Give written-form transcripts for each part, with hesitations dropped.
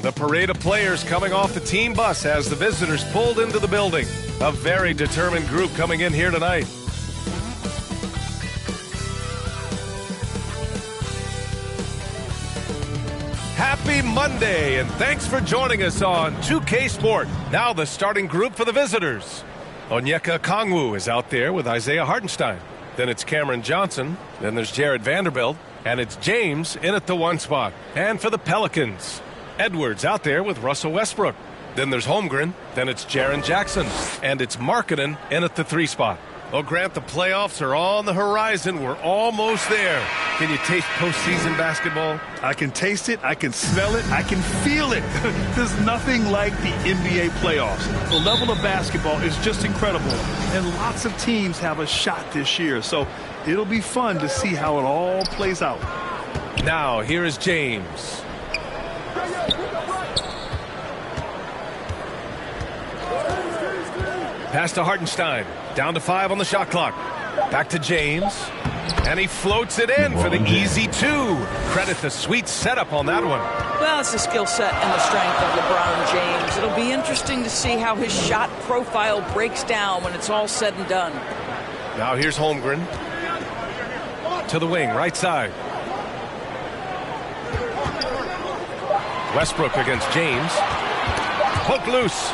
The parade of players coming off the team bus as the visitors pulled into the building. A very determined group coming in here tonight. Happy Monday, and thanks for joining us on 2K Sport. Now the starting group for the visitors. Onyeka Kongwu is out there with Isaiah Hartenstein. Then it's Cameron Johnson. Then there's Jared Vanderbilt. And it's James in at the 1 spot. And for the Pelicans, Edwards out there with Russell Westbrook. Then there's Holmgren. Then it's Jaren Jackson. And it's Markkanen in at the 3 spot. Well, Grant, the playoffs are on the horizon. We're almost there. Can you taste postseason basketball? I can taste it, I can smell it, I can feel it. There's nothing like the NBA playoffs. The level of basketball is just incredible. And lots of teams have a shot this year. So it'll be fun to see how it all plays out. Now, here is James. Pass to Hartenstein. Down to 5 on the shot clock. Back to James. And he floats it in for the easy 2. Credit the sweet setup on that one. Well, it's the skill set and the strength of LeBron James. It'll be interesting to see how his shot profile breaks down when it's all said and done. Now here's Holmgren. To the wing, right side. Westbrook against James. Hook loose.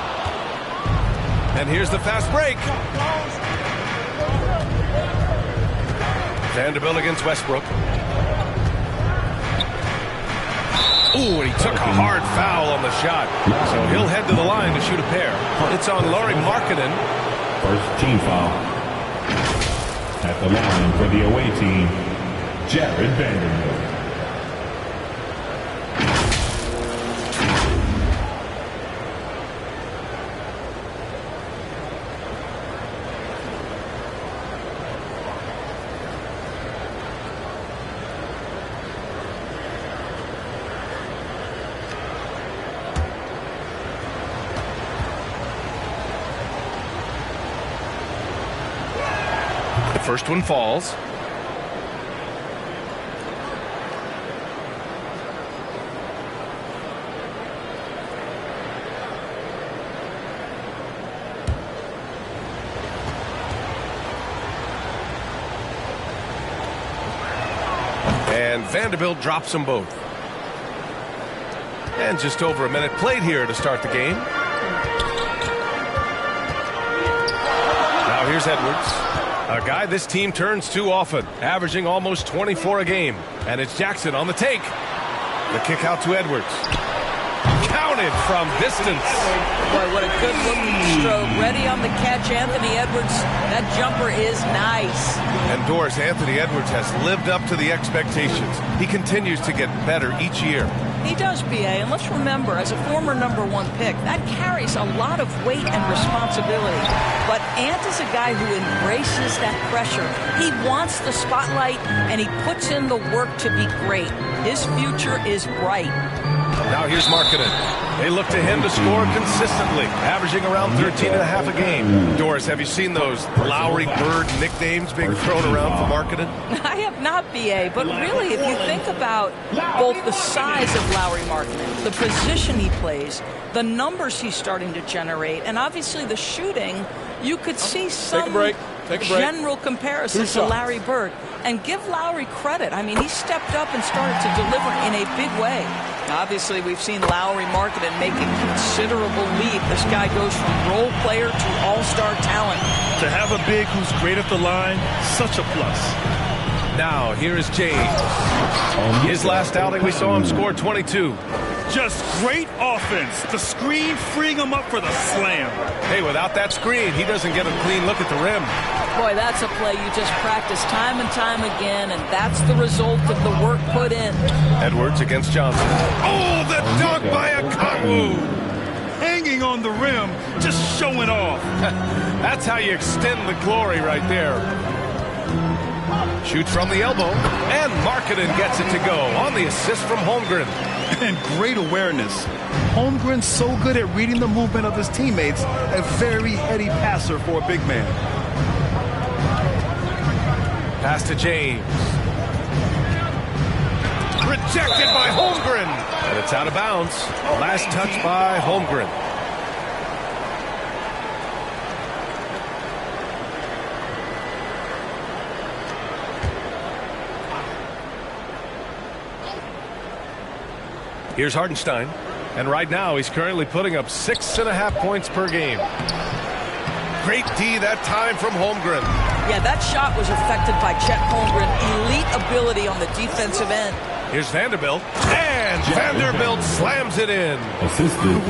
And here's the fast break. Vanderbilt against Westbrook. Ooh, and he took a hard foul on the shot. So he'll head to the line to shoot a pair. It's on Lauri Markkanen. First team foul. At the line for the away team, Jared Vanderbilt. First one falls. And Vanderbilt drops them both. And just over a minute played here to start the game. Now here's Edwards. A guy this team turns to often, averaging almost 24 a game. And it's Jackson on the take. The kick out to Edwards. Counted from distance. Boy, what a good-looking stroke. Ready on the catch, Anthony Edwards. That jumper is nice. And Doris, Anthony Edwards has lived up to the expectations. He continues to get better each year. He does, B.A., and let's remember, as a former #1 pick, that carries a lot of weight and responsibility. But Ant is a guy who embraces that pressure. He wants the spotlight, and he puts in the work to be great. His future is bright. Now here's Markkanen. They look to him to score consistently, averaging around 13.5 a game. Doris, have you seen those Lowry Bird nicknames being thrown around for Markkanen? I have not, B.A., but really, if you think about both the size of Lauri Markkanen, the position he plays, the numbers he's starting to generate, and obviously the shooting, you could see some general comparison to Larry Bird. And give Lowry credit. I mean, he stepped up and started to deliver in a big way. Obviously, we've seen Lauri Markkanen make a considerable leap. This guy goes from role player to all-star talent. To have a big who's great at the line, such a plus. Now, here is James. His last outing, we saw him score 22. Just great offense. The screen freeing him up for the slam. Hey, without that screen, he doesn't get a clean look at the rim. Boy, that's a play you just practice time and time again, and that's the result of the work put in. Edwards against Johnson. Oh, the dunk by Kongwu. Hanging on the rim, just showing off. That's how you extend the glory right there. Shoots from the elbow, and Markkanen gets it to go on the assist from Holmgren. And great awareness. Holmgren's so good at reading the movement of his teammates, a very heady passer for a big man. Pass to James. Rejected by Holmgren. And it's out of bounds. Last touch by Holmgren. Here's Hartenstein. And right now he's currently putting up 6.5 points per game. Great D that time from Holmgren. Yeah, that shot was affected by Chet Holmgren. Elite ability on the defensive end. Here's Vanderbilt. And Vanderbilt slams it in.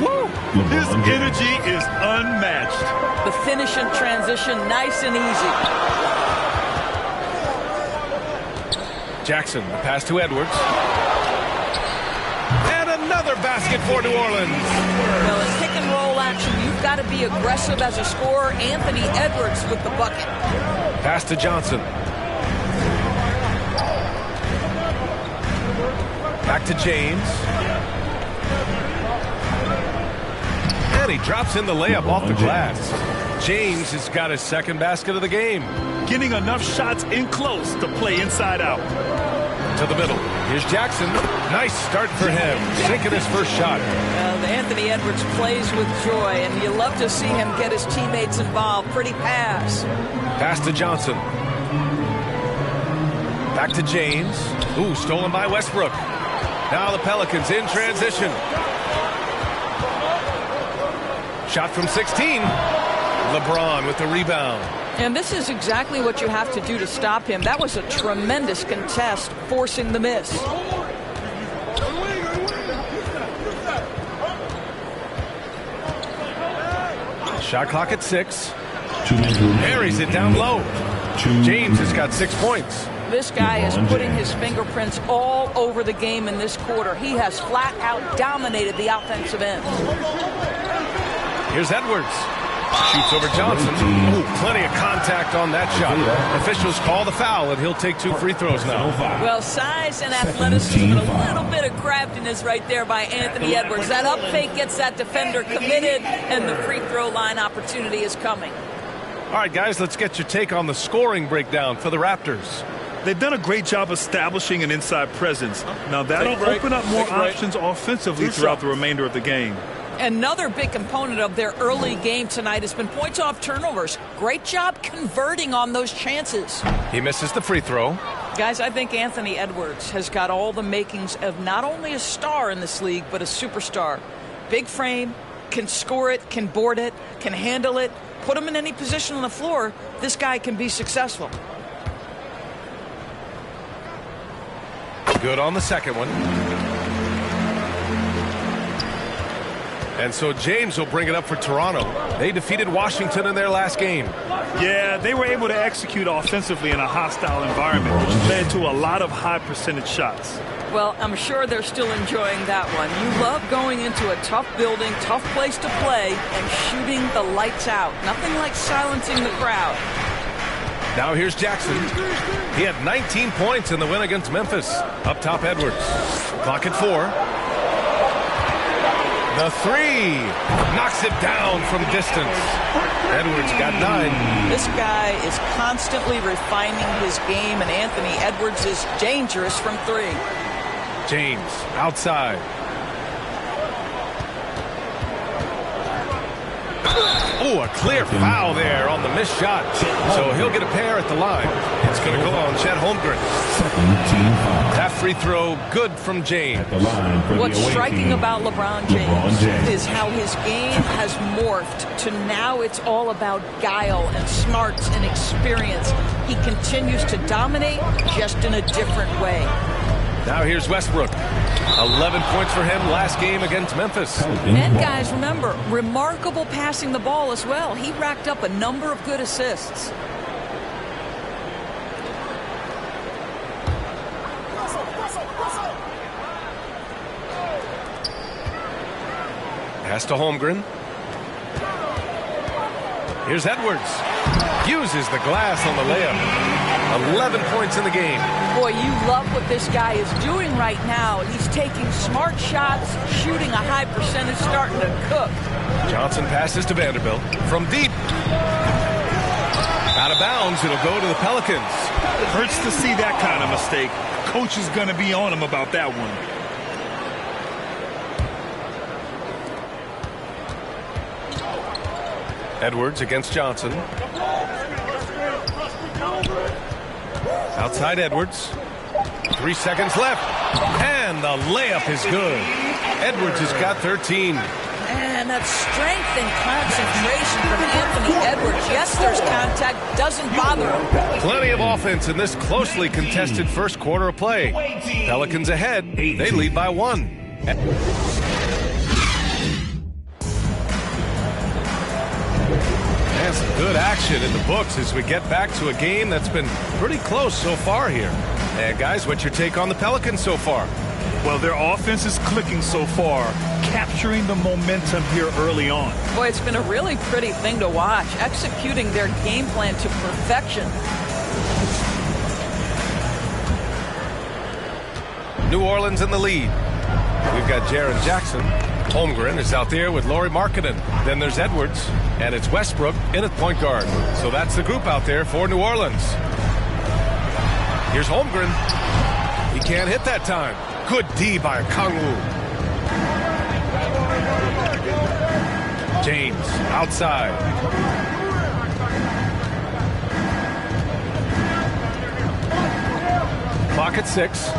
Woo! His energy is unmatched. The finish in transition, nice and easy. Jackson, the pass to Edwards. Another basket for New Orleans. Well, in pick and roll action, you've got to be aggressive as a scorer. Anthony Edwards with the bucket. Pass to Johnson. Back to James. And he drops in the layup off the glass. James has got his second basket of the game. Getting enough shots in close to play inside out. To the middle. Here's Jackson. Nice start for him. Sinking his first shot. Anthony Edwards plays with joy, and you love to see him get his teammates involved. Pretty pass. Pass to Johnson. Back to James. Ooh, stolen by Westbrook. Now the Pelicans in transition. Shot from 16. LeBron with the rebound. And this is exactly what you have to do to stop him. That was a tremendous contest, forcing the miss. Shot clock at 6. Buries it down low. James has got 6 points. This guy is putting his fingerprints all over the game in this quarter. He has flat out dominated the offensive end. Here's Edwards. Shoots over Johnson. Ooh, plenty of contact on that shot. Officials call the foul, and he'll take 2 free throws now. Well, size and athleticism and a little bit of craftiness right there by Anthony Edwards. That up fake gets that defender committed, and the free throw line opportunity is coming. All right, guys, let's get your take on the scoring breakdown for the Raptors. They've done a great job establishing an inside presence. Now, that'll open up more options offensively throughout the remainder of the game. Another big component of their early game tonight has been points off turnovers. Great job converting on those chances. He misses the free throw. Guys, I think Anthony Edwards has got all the makings of not only a star in this league, but a superstar. Big frame, can score it, can board it, can handle it. Put him in any position on the floor, this guy can be successful. Good on the second one. And so James will bring it up for Toronto. They defeated Washington in their last game. Yeah, they were able to execute offensively in a hostile environment, which led to a lot of high percentage shots. Well, I'm sure they're still enjoying that one. You love going into a tough building, tough place to play, and shooting the lights out. Nothing like silencing the crowd. Now here's Jackson. He had 19 points in the win against Memphis. Up top, Edwards. Clock at 4. The 3 knocks it down from distance. Edwards got 9. This guy is constantly refining his game, and Anthony Edwards is dangerous from 3. James outside. Oh, a clear foul there on the missed shot. So he'll get a pair at the line. It's going to go on Chet Holmgren. That free throw good from James. What's striking about LeBron James is how his game has morphed to now it's all about guile and smarts and experience. He continues to dominate just in a different way. Now here's Westbrook. 11 points for him last game against Memphis. And guys, remember, remarkable passing the ball as well. He racked up a number of good assists. Pass to Holmgren. Here's Edwards. Uses the glass on the layup. 11 points in the game. Boy, you love what this guy is doing right now. He's taking smart shots, shooting a high percentage, starting to cook. Johnson passes to Vanderbilt from deep. Out of bounds, it'll go to the Pelicans. Hurts to see that kind of mistake. Coach is going to be on him about that one. Edwards against Johnson. Outside Edwards. 3 seconds left. And the layup is good. Edwards has got 13. And that strength and concentration from Anthony Edwards. Yes, there's contact. Doesn't bother him. Plenty of offense in this closely contested first quarter of play. Pelicans ahead. They lead by 1. And some good action in the books as we get back to a game that's been pretty close so far here. And guys, what's your take on the Pelicans so far? Well, their offense is clicking so far, capturing the momentum here early on. Boy, it's been a really pretty thing to watch, executing their game plan to perfection. New Orleans in the lead. We've got Jaren Jackson. Holmgren is out there with Lauri Markkanen. Then there's Edwards, and it's Westbrook in at point guard. So that's the group out there for New Orleans. Here's Holmgren. He can't hit that time. Good D by Kangwoo. James outside. Clock at 6.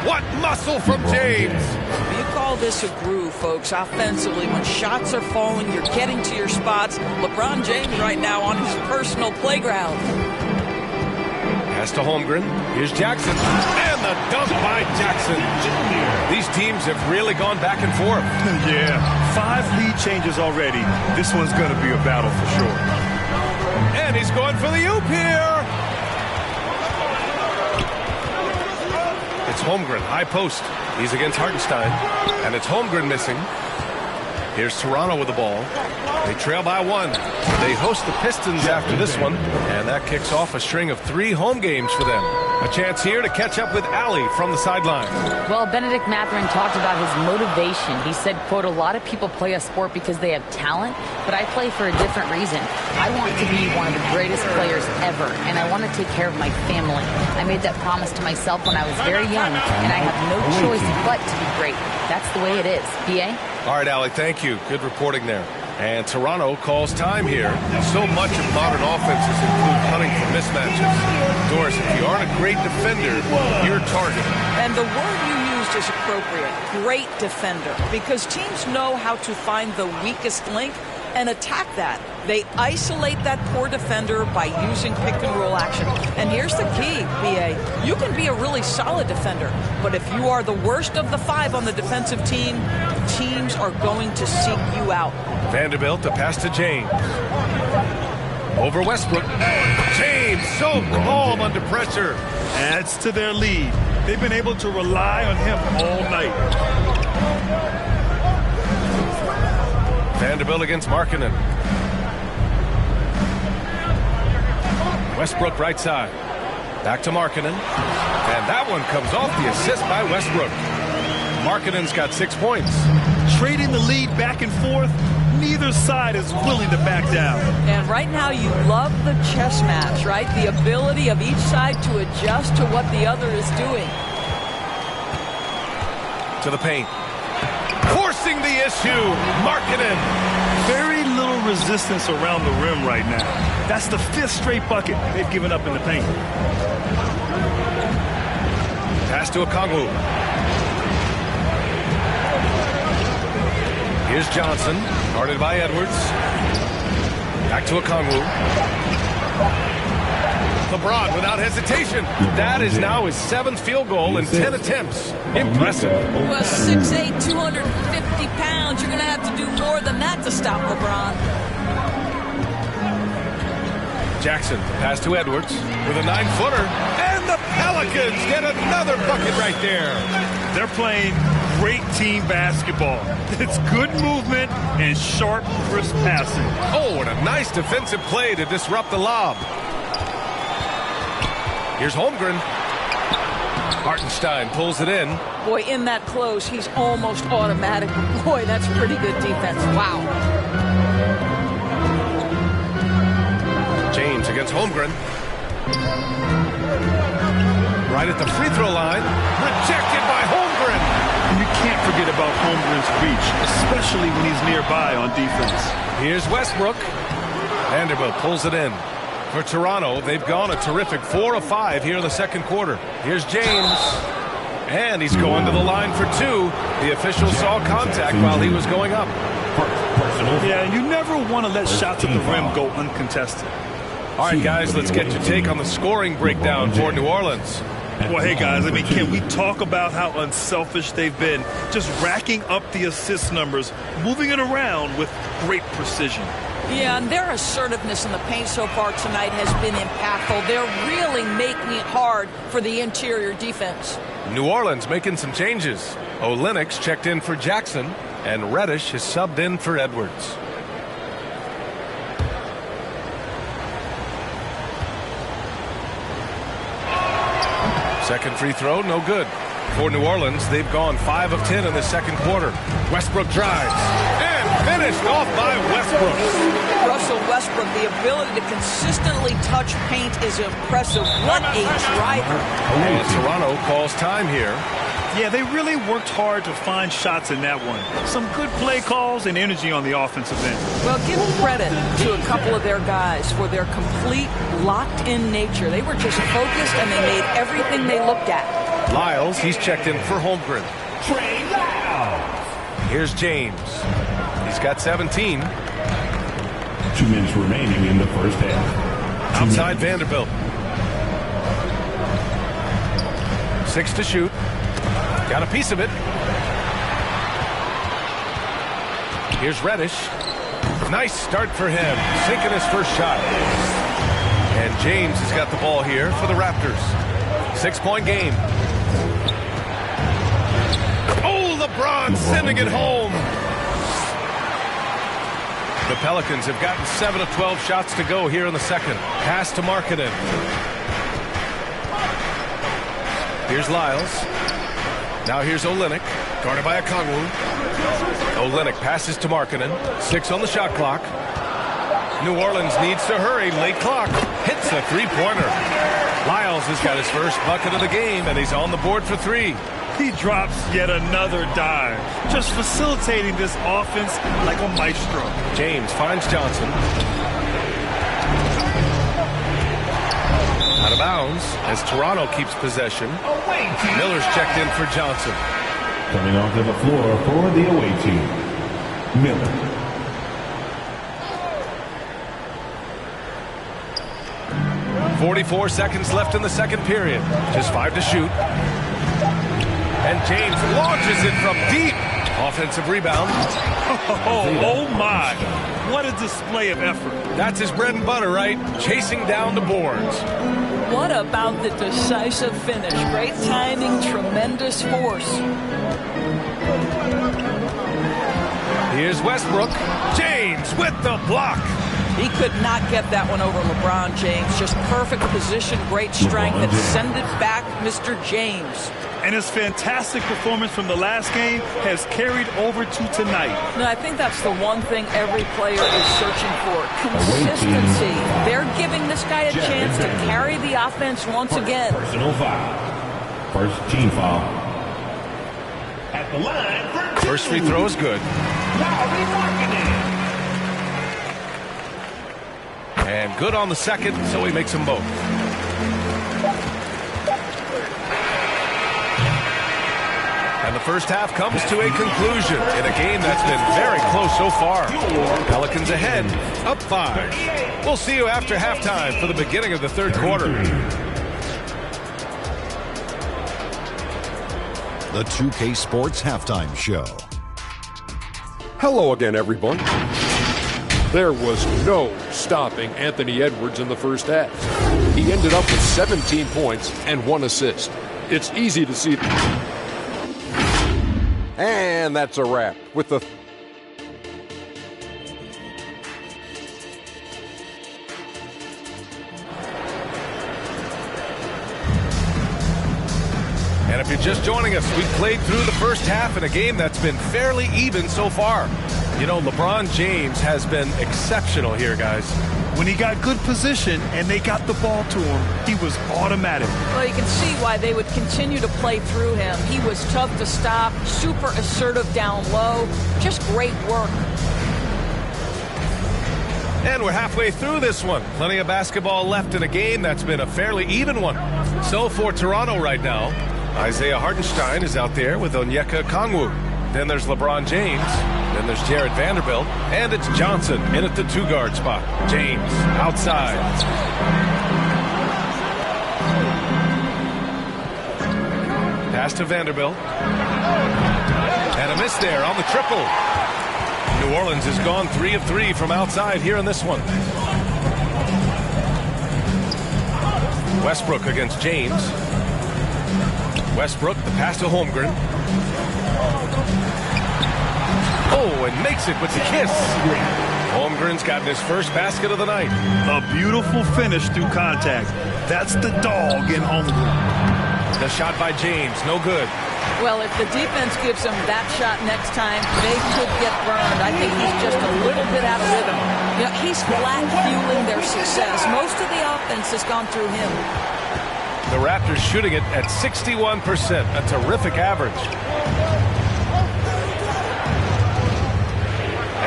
What muscle from James! You call this a groove, folks, offensively. When shots are falling, you're getting to your spots. LeBron James right now on his personal playground. Pass to Holmgren. Here's Jackson. And the dunk by Jackson. These teams have really gone back and forth. Yeah, 5 lead changes already. This one's going to be a battle for sure. And he's going for the oop here. It's Holmgren, high post. He's against Hartenstein. And it's Holmgren missing. Here's Toronto with the ball. They trail by 1. They host the Pistons after this one, and that kicks off a string of 3 home games for them. A chance here to catch up with Allie from the sideline. Well, Benedict Mathurin talked about his motivation. He said, quote, a lot of people play a sport because they have talent, but I play for a different reason. I want to be one of the greatest players ever, and I want to take care of my family. I made that promise to myself when I was very young, and I have no choice but to be great. That's the way it is. B.A.? All right, Allie, thank you. Good reporting there. And Toronto calls time here. So much of modern offenses include hunting for mismatches. Doris, if you aren't a great defender, you're targeted. And the word you used is appropriate. Great defender. Because teams know how to find the weakest link and attack that. They isolate that poor defender by using pick-and-roll action. And here's the key, B.A. You can be a really solid defender, but if you are the worst of the 5 on the defensive team, teams are going to seek you out. Vanderbilt, the pass to James. Over Westbrook. James, so calm under pressure. Adds to their lead. They've been able to rely on him all night. Vanderbilt against Markkanen. Westbrook right side. Back to Markkanen. And that one comes off the assist by Westbrook. Markkanen's got 6 points. Trading the lead back and forth. Neither side is willing to back down. And right now you love the chess match, right? The ability of each side to adjust to what the other is doing. To the paint. Forcing the issue. Markkanen. Very little resistance around the rim right now. That's the 5th straight bucket they've given up in the paint. Pass to Okongwu. Here's Johnson, guarded by Edwards. Back to Okongwu. LeBron without hesitation. That is now his 7th field goal in 10 attempts. Impressive. Well, 6'8", 250 pounds. You're going to have to do more than that to stop LeBron. Jackson, pass to Edwards with a 9-footer. And the Pelicans get another bucket right there. They're playing great team basketball. It's good movement and sharp, crisp passing. Oh, and a nice defensive play to disrupt the lob. Here's Holmgren. Hartenstein pulls it in. Boy, in that close, he's almost automatic. Boy, that's pretty good defense. Wow. James against Holmgren. Right at the free throw line. Rejected by Holmgren. You can't forget about Holmgren's reach, especially when he's nearby on defense. Here's Westbrook. Vanderbilt pulls it in. For Toronto, they've gone a terrific 4 of 5 here in the second quarter. Here's James. And he's going to the line for 2. The official saw contact while he was going up. Yeah, you never want to let shots at the rim go uncontested. All right, guys, let's get your take on the scoring breakdown for New Orleans. Well, hey, guys, I mean, can we talk about how unselfish they've been? Just racking up the assist numbers, moving it around with great precision. Yeah, and their assertiveness in the paint so far tonight has been impactful. They're really making it hard for the interior defense. New Orleans making some changes. Olynyk checked in for Jackson, and Reddish is subbed in for Edwards. Second free throw, no good. For New Orleans, they've gone 5 of 10 in the second quarter. Westbrook drives, and finished off by Westbrook. Russell Westbrook, the ability to consistently touch paint is impressive. What a driver. And Toronto calls time here. Yeah, they really worked hard to find shots in that one. Some good play calls and energy on the offensive end. Well, give credit to a couple of their guys for their complete locked-in nature. They were just focused and they made everything they looked at. Lyles, he's checked in for Holmgren. Here's James. He's got 17. 2 minutes remaining in the first half. Outside Vanderbilt. 6 to shoot. Got a piece of it. Here's Reddish. Nice start for him. Sinking his first shot. And James has got the ball here for the Raptors. 6-point game. Oh, LeBron sending it home. The Pelicans have gotten 7 of 12 shots to go here in the second. Pass to Markkanen. Here's Lyles. Now here's Olynyk, guarded by Okongwu. Olynyk passes to Markkanen. 6 on the shot clock. New Orleans needs to hurry. Late clock. Hits a three-pointer. Lyles has got his first bucket of the game, and he's on the board for 3. He drops yet another dive, just facilitating this offense like a maestro. James finds Johnson. Out of bounds as Toronto keeps possession. Miller's checked in for Johnson. Coming onto the floor for the away team, Miller. .44 seconds left in the second period. Just 5 to shoot. And James launches it from deep. Offensive rebound. Oh my. What a display of effort. That's his bread and butter, right? Chasing down the boards. What about the decisive finish? Great timing, tremendous force. Here's Westbrook. James with the block. He could not get that one over LeBron James. Just perfect position, great strength, and send it back, Mr. James. And his fantastic performance from the last game has carried over to tonight. No, I think that's the one thing every player is searching for. Consistency. They're giving this guy a chance to carry the offense once again. Personal foul. First team foul. At the line for 2. First free throw is good. And good on the second, so he makes them both. And the first half comes to a conclusion in a game that's been very close so far. Pelicans ahead, up 5. We'll see you after halftime for the beginning of the third quarter. The 2K Sports Halftime Show. Hello again, everyone. There was no stopping Anthony Edwards in the first half. He ended up with 17 points and 1 assist. It's easy to see. And that's a wrap with the... And if you're just joining us, we've played through the first half in a game that's been fairly even so far. You know, LeBron James has been exceptional here, guys. When he got good position and they got the ball to him, he was automatic. Well, you can see why they would continue to play through him. He was tough to stop, super assertive down low. Just great work. And we're halfway through this one. Plenty of basketball left in a game that's been a fairly even one. So for Toronto right now, Isaiah Hartenstein is out there with Onyeka Okongwu. Then there's LeBron James. Then there's Jared Vanderbilt. And it's Johnson in at the 2-guard spot. James outside. Pass to Vanderbilt. And a miss there on the triple. New Orleans has gone 3 of 3 from outside here in this one. Westbrook against James. Westbrook, the pass to Holmgren. Oh, and makes it with the kiss. Holmgren's gotten his first basket of the night. A beautiful finish through contact. That's the dog in Holmgren. The shot by James, no good. Well, if the defense gives him that shot next time, they could get burned. I think he's just a little bit out of rhythm. You know, he's flat fueling their success. Most of the offense has gone through him. The Raptors shooting it at 61%, a terrific average.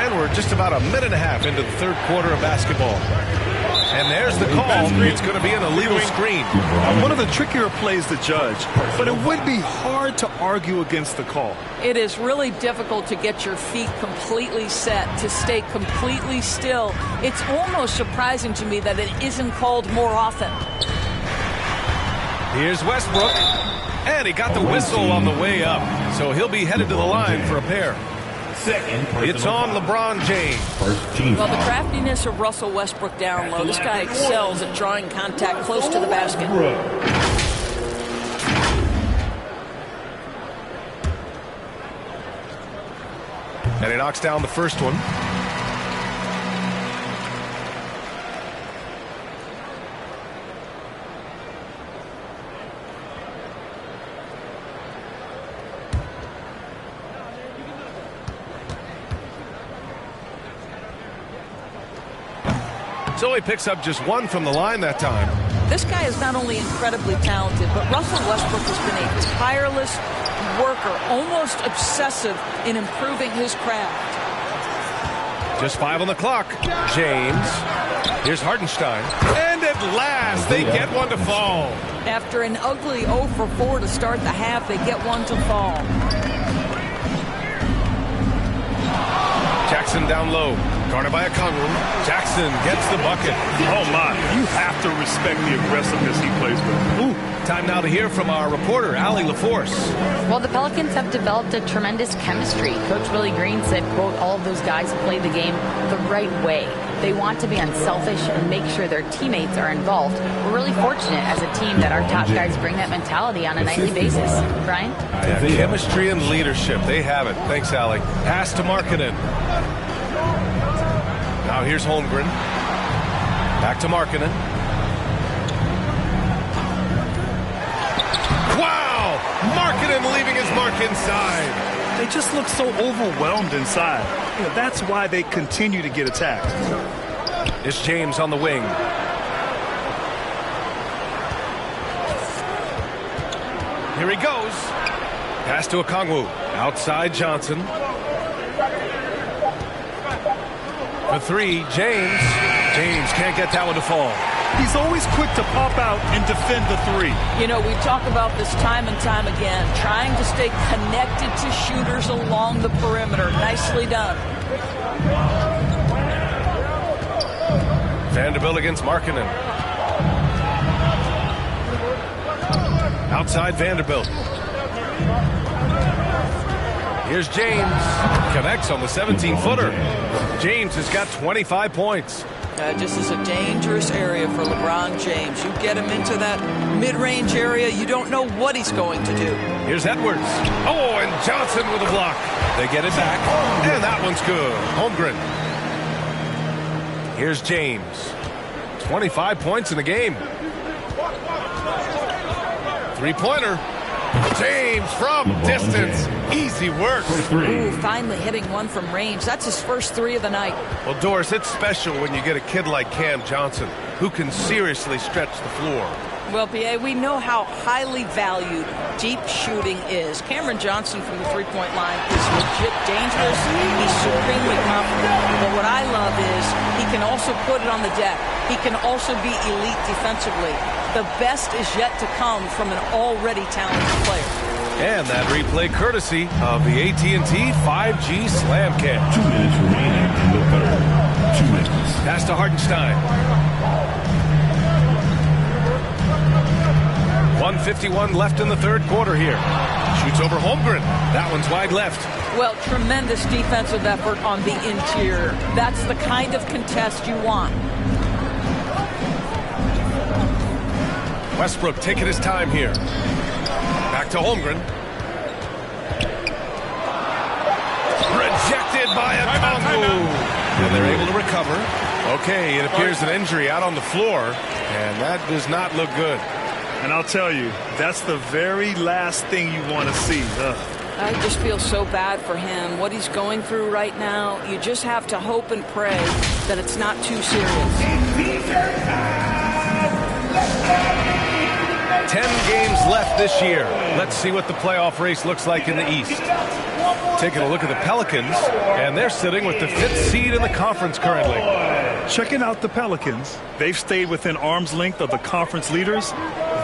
And we're just about a minute and a half into the third quarter of basketball. And there's the call. It's going to be an illegal screen. One of the trickier plays to judge, but it would be hard to argue against the call. It is really difficult to get your feet completely set, to stay completely still. It's almost surprising to me that it isn't called more often. Here's Westbrook. And he got the whistle on the way up. So he'll be headed to the line for a pair. It's on LeBron James. Well, the craftiness of Russell Westbrook down low. This guy excels at drawing contact close to the basket. And he knocks down the first one. So he picks up just one from the line that time. This guy is not only incredibly talented, but Russell Westbrook has been a tireless worker, almost obsessive in improving his craft. Just 5 on the clock. James. Here's Hartenstein. And at last, they get one to fall. After an ugly 0 for 4 to start the half, they get one to fall. Jackson down low. Guarded by Okongwu. Jackson gets the bucket. Oh, my. You have to respect the aggressiveness he plays with. Ooh. Time now to hear from our reporter, Allie LaForce. Well, the Pelicans have developed a tremendous chemistry. Coach Willie Green said, quote, all of those guys play the game the right way. They want to be unselfish and make sure their teammates are involved. We're really fortunate as a team that our top guys bring that mentality on a nightly basis. Brian? Yeah, chemistry and leadership. They have it. Thanks, Allie. Pass to Markkanen. Now here's Holmgren. Back to Markkanen. Wow! Markkanen leaving his mark inside. They just look so overwhelmed inside. You know, that's why they continue to get attacked. It's James on the wing. Here he goes. Pass to Okongwu. Outside Johnson. For 3, James. James can't get that one to fall. He's always quick to pop out and defend the 3. You know, we talk about this time and time again, trying to stay connected to shooters along the perimeter. Nicely done. Vanderbilt against Markkanen. Outside Vanderbilt. Here's James. Connects on the 17-footer. James has got 25 points. Just is a dangerous area for LeBron James. You get him into that mid-range area, you don't know what he's going to do. Here's Edwards. Oh, and Johnson with a block. They get it back, and that one's good. Holmgren. Here's James. 25 points in the game. Three-pointer. James from distance. Easy work. Ooh, finally hitting one from range. That's his first 3 of the night. Well, Doris, it's special when you get a kid like Cam Johnson, who can seriously stretch the floor. Well, P.A., we know how highly valued deep shooting is. Cameron Johnson from the three-point line is legit dangerous. He's supremely confident. But what I love is he can also put it on the deck. He can also be elite defensively. The best is yet to come from an already talented player. And that replay courtesy of the AT&T 5G Slam Cam. 2 minutes remaining in the third. 2 minutes. Pass to Hartenstein. 1:51 left in the third quarter here. Shoots over Holmgren. That one's wide left. Well, tremendous defensive effort on the interior. That's the kind of contest you want. Westbrook taking his time here. Back to Holmgren. Rejected by a Kongu. And they're able to recover. Okay, it appears an injury out on the floor, and that does not look good. And I'll tell you, that's the very last thing you want to see. I just feel so bad for him. What he's going through right now, you just have to hope and pray that it's not too serious. 10 games left this year. Let's see what the playoff race looks like in the East. Taking a look at the Pelicans, and they're sitting with the 5th seed in the conference currently. Checking out the Pelicans, they've stayed within arm's length of the conference leaders.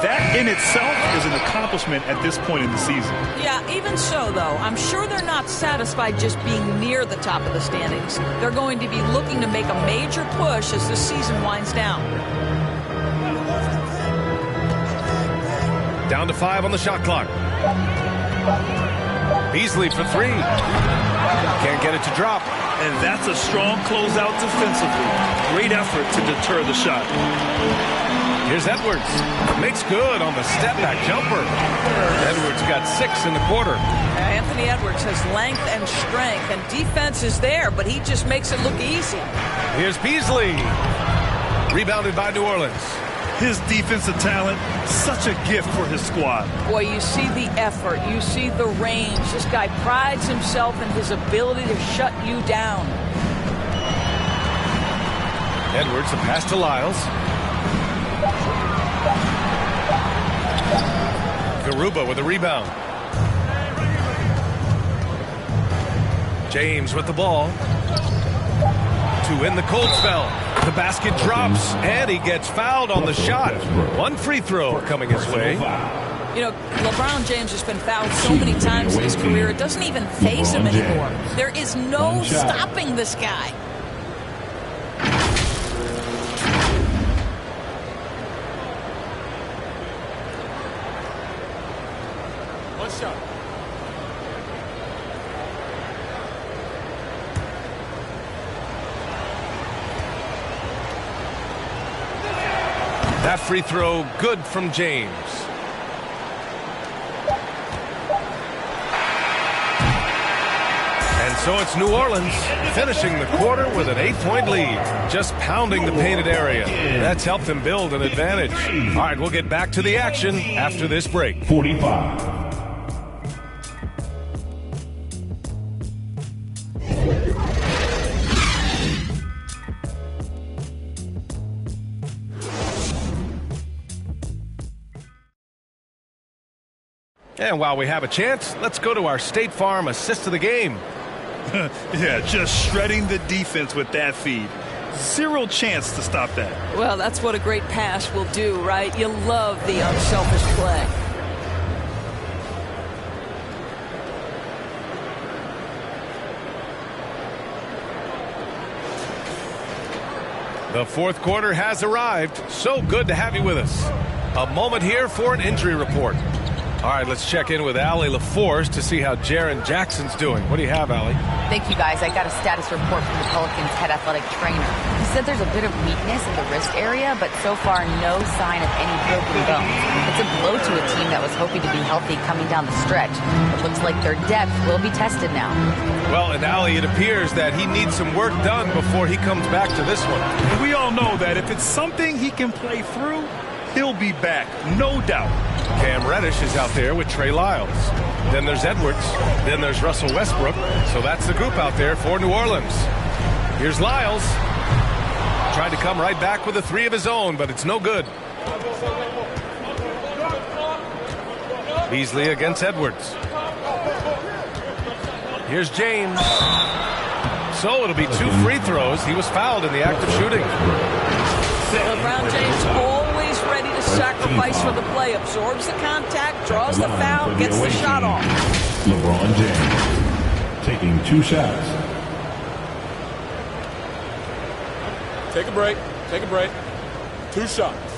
That in itself is an accomplishment at this point in the season. Yeah, even so, though, I'm sure they're not satisfied just being near the top of the standings. They're going to be looking to make a major push as the season winds down. Down to 5 on the shot clock. Beasley for 3. Can't get it to drop. And that's a strong closeout defensively. Great effort to deter the shot. Here's Edwards. Makes good on the step-back jumper. Edwards got 6 in the quarter. Anthony Edwards has length and strength, and defense is there, but he just makes it look easy. Here's Beasley. Rebounded by New Orleans. His defensive talent, such a gift for his squad. Boy, you see the effort. You see the range. This guy prides himself in his ability to shut you down. Edwards, a pass to Lyles. Garuba with a rebound. James with the ball. To win the cold spell. The basket drops, and he gets fouled on the shot. 1 free throw coming his way. You know, LeBron James has been fouled so many times in his career, it doesn't even faze him anymore. There is no stopping this guy. One shot. That free throw good from James. And so it's New Orleans finishing the quarter with an 8-point lead. Just pounding the painted area. That's helped them build an advantage. All right, we'll get back to the action after this break. 45. And while we have a chance, let's go to our State Farm assist of the game. Yeah, just shredding the defense with that feed. Zero chance to stop that. Well, that's what a great pass will do, right? You love the unselfish play. The fourth quarter has arrived. So good to have you with us. A moment here for an injury report. All right, let's check in with Allie LaForce to see how Jaren Jackson's doing. What do you have, Allie? Thank you, guys. I got a status report from the Pelicans head athletic trainer. He said there's a bit of weakness in the wrist area, but so far no sign of any broken bones. It's a blow to a team that was hoping to be healthy coming down the stretch. It looks like their depth will be tested now. Well, and Allie, it appears that he needs some work done before he comes back to this one. And we all know that if it's something he can play through, he'll be back, no doubt. Cam Reddish is out there with Trey Lyles. Then there's Edwards. Then there's Russell Westbrook. So that's the group out there for New Orleans. Here's Lyles. Tried to come right back with a three of his own, but it's no good. Beasley against Edwards. Here's James. So it'll be 2 free throws. He was fouled in the act of shooting. LeBron James always ready to sacrifice for the play. Absorbs the contact, draws the foul, gets the shot off. LeBron James taking 2 shots. Take a break. Take a break. 2 shots.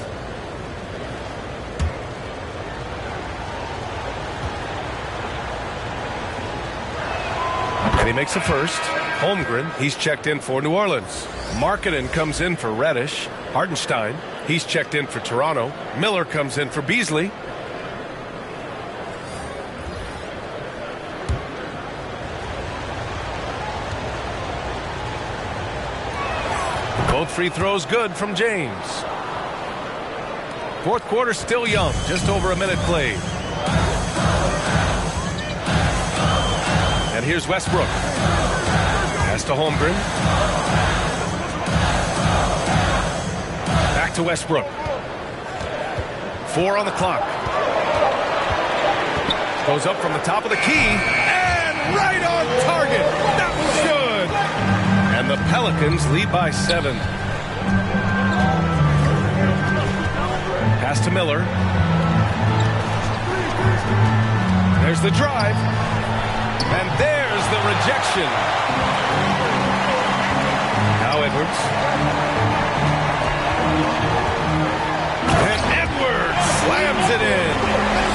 And he makes the first. Holmgren, he's checked in for New Orleans. Markkanen comes in for Reddish. Hartenstein, he's checked in for Toronto. Miller comes in for Beasley. Both free throws good from James. Fourth quarter still young, just over a minute played. And here's Westbrook. Pass to Holmgren. Back to Westbrook. 4 on the clock. Goes up from the top of the key. And right on target. That was good. And the Pelicans lead by 7. Pass to Miller. There's the drive. And there's the rejection. Now Edwards. And Edwards slams it in.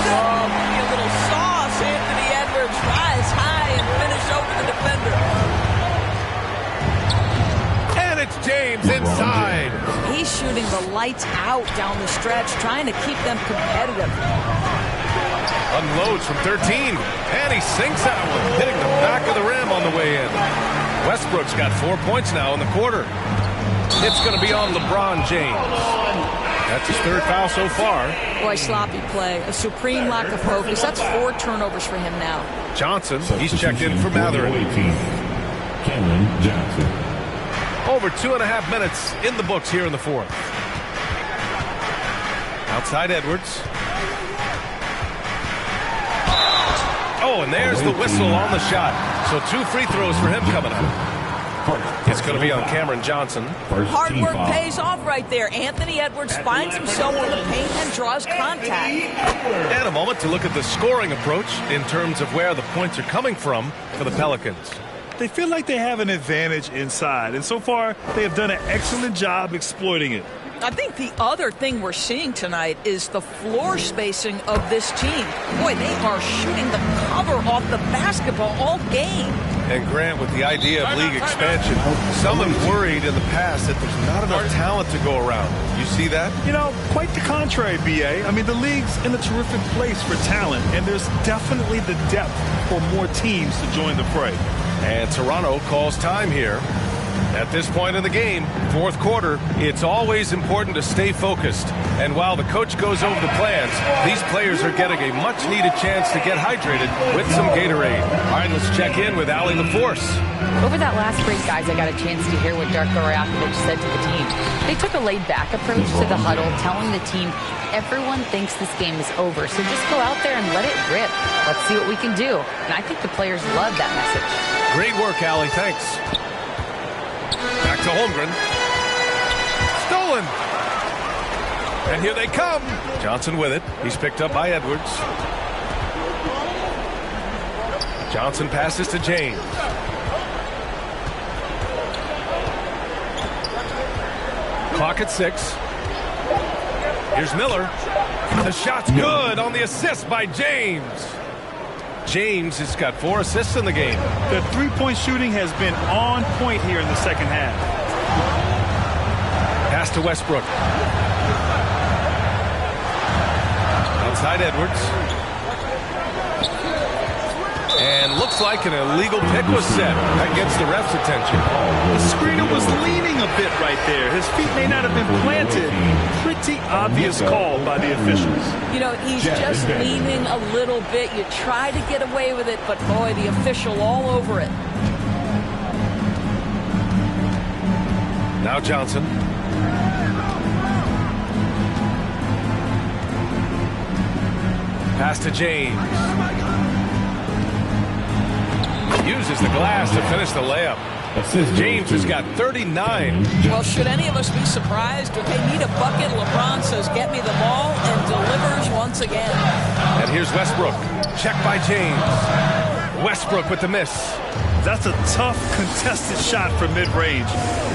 Oh, a little sauce. Anthony Edwards rise high and finish over the defender. And it's James inside. He's shooting the lights out down the stretch, trying to keep them competitive. Unloads from 13. And he sinks that one, hitting the back of the rim on the way in. Westbrook's got 4 points now in the quarter. It's going to be on LeBron James. That's his 3rd foul so far. Boy, sloppy play. A supreme lack of focus. That's 4 turnovers for him now. Johnson, he's checked in for Matherin. Cameron Johnson. Over 2.5 minutes in the books here in the 4th. Outside Edwards. Oh, and there's the whistle on the shot. So 2 free throws for him coming up. It's going to be on Cameron Johnson. Hard work pays off right there. Anthony Edwards finds himself in the paint and draws contact. And a moment to look at the scoring approach in terms of where the points are coming from for the Pelicans. They feel like they have an advantage inside, and so far they have done an excellent job exploiting it. I think the other thing we're seeing tonight is the floor spacing of this team. Boy, they are shooting the cover off the basketball all game. And Grant, with the idea of league expansion, someone worried in the past that there's not enough talent to go around. You see that? You know, quite the contrary, B.A. I mean, the league's in a terrific place for talent, and there's definitely the depth for more teams to join the fray. And Toronto calls time here. At this point in the game, 4th quarter, it's always important to stay focused. And while the coach goes over the plans, these players are getting a much-needed chance to get hydrated with some Gatorade. All right, let's check in with Allie LaForce. Over that last break, guys, I got a chance to hear what Darko Rajakovic said to the team. They took a laid-back approach to the huddle, telling the team, everyone thinks this game is over, so just go out there and let it rip. Let's see what we can do. And I think the players love that message. Great work, Allie. Thanks. Back to Holmgren. Stolen. And here they come. Johnson with it. He's picked up by Edwards. Johnson passes to James. Clock at 6. Here's Miller. The shot's good on the assist by James. James has got 4 assists in the game. The three-point shooting has been on point here in the second half. Pass to Westbrook. Outside Edwards. And And looks like an illegal pick was set. That gets the ref's attention. The screener was leaning a bit right there. His feet may not have been planted. Pretty obvious call by the officials. You know, he's just leaning a little bit. You try to get away with it, but boy, the official all over it. Now Johnson. Pass to James. Uses the glass to finish the layup. James has got 39. Well, should any of us be surprised? If they need a bucket, LeBron says, get me the ball, and delivers once again. And here's Westbrook. Check by James. Westbrook with the miss. That's a tough, contested shot from mid-range.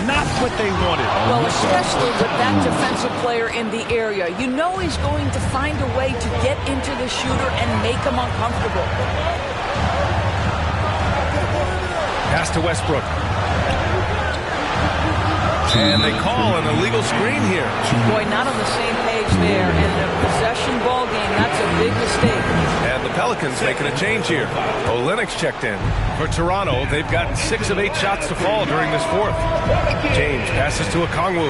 Not what they wanted. Well, especially with that defensive player in the area. You know he's going to find a way to get into the shooter and make him uncomfortable. Pass to Westbrook. And they call an illegal screen here. Boy, not on the same page there. And a possession ball game, that's a big mistake. And the Pelicans making a change here. Olynyk's checked in. For Toronto, they've gotten 6 of 8 shots to fall during this fourth. James passes to Okongwu.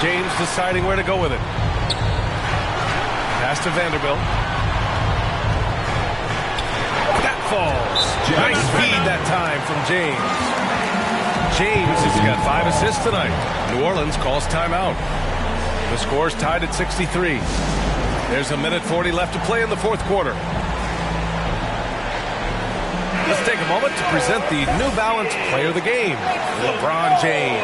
James deciding where to go with it. Pass to Vanderbilt. That falls. Nice feed that time from James. James has got 5 assists tonight. New Orleans calls timeout. The score's tied at 63. There's a minute 40 left to play in the fourth quarter. Let's take a moment to present the New Balance Player of the Game, LeBron James.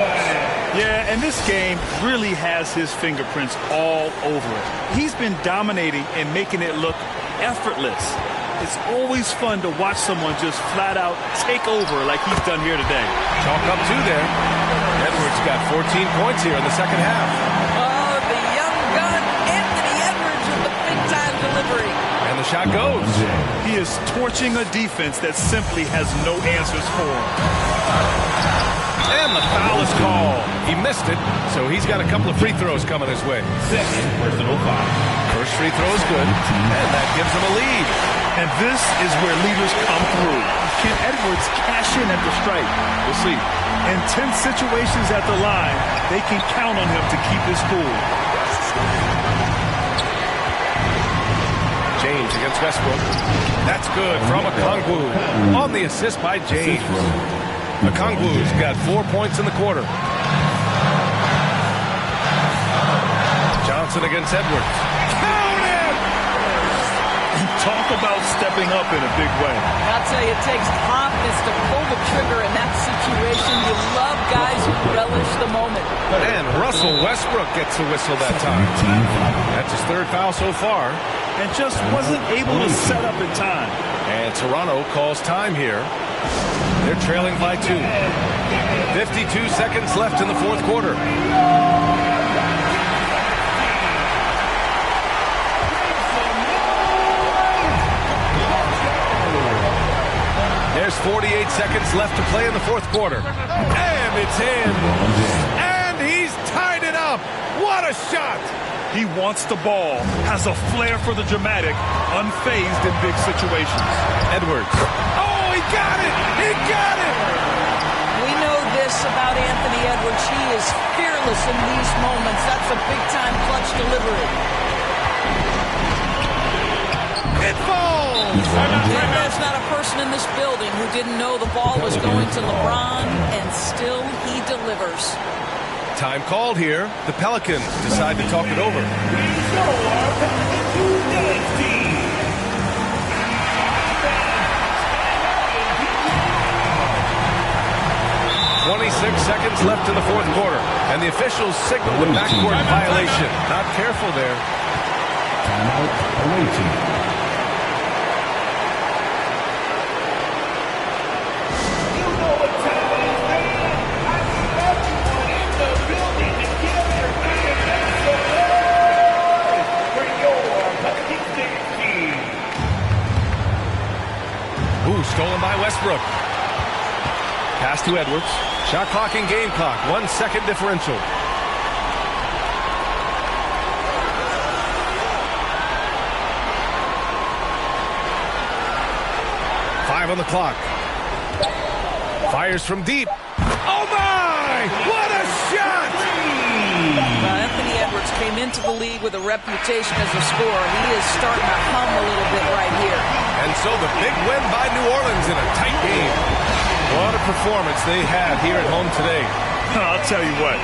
Yeah, and this game really has his fingerprints all over it. He's been dominating and making it look effortless. It's always fun to watch someone just flat out take over like he's done here today. Chalk up 2 there. Edwards got 14 points here in the second half. Oh, the young gun, Anthony Edwards with the big-time delivery. And the shot goes. He is torching a defense that simply has no answers for him. And the foul is called. He missed it, so he's got a couple of free throws coming his way. Second personal foul. First free throw is good, and that gives him a lead. And this is where leaders come through. Can Edwards cash in at the stripe? We'll see. In tense situations at the line, they can count on him to keep his cool. James against Westbrook. That's good from Okongwu. On the assist by James. Okongwu's got 4 points in the quarter. Johnson against Edwards. Count it! Talk about stepping up in a big way. I'll tell you, it takes confidence to pull the trigger in that situation. You love guys who relish the moment. And Russell Westbrook gets the whistle that time. That's his 3rd foul so far. And just wasn't able to set up in time. And Toronto calls time here. They're trailing by 2. 52 seconds left in the fourth quarter. There's 48 seconds left to play in the fourth quarter. And it's in. And he's tied it up. What a shot. He wants the ball, has a flair for the dramatic, unfazed in big situations. Edwards. Oh, he got it. He got it. We know this about Anthony Edwards. He is fearless in these moments. That's a big-time clutch delivery. It falls. And there's not a person in this building who didn't know the ball was going to LeBron, and still he delivers. Time called here. The Pelicans decide to talk it over. 26 seconds left in the fourth quarter, and the officials signal the backcourt violation. Not careful there. Timeout awaiting. Stolen by Westbrook. Pass to Edwards. Shot clock and game clock. 1 second differential. 5 on the clock. Fires from deep. Oh, my! What a shot! Anthony Edwards came into the league with a reputation as a scorer. He is starting to hum a little bit right here. And so the big win by New Orleans in a tight game. What a performance they had here at home today. I'll tell you what.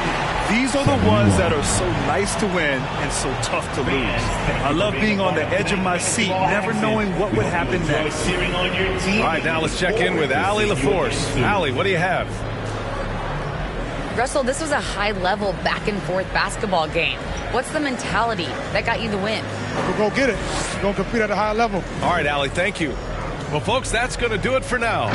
These are the ones that are so nice to win and so tough to lose. I love being on the edge of my seat, never knowing what would happen next. All right, now let's check in with Allie LaForce. Allie, what do you have? Russell, this was a high-level back-and-forth basketball game. What's the mentality that got you the win? We're going to get it. We're going to compete at a high level. All right, Allie, thank you. Well, folks, that's going to do it for now.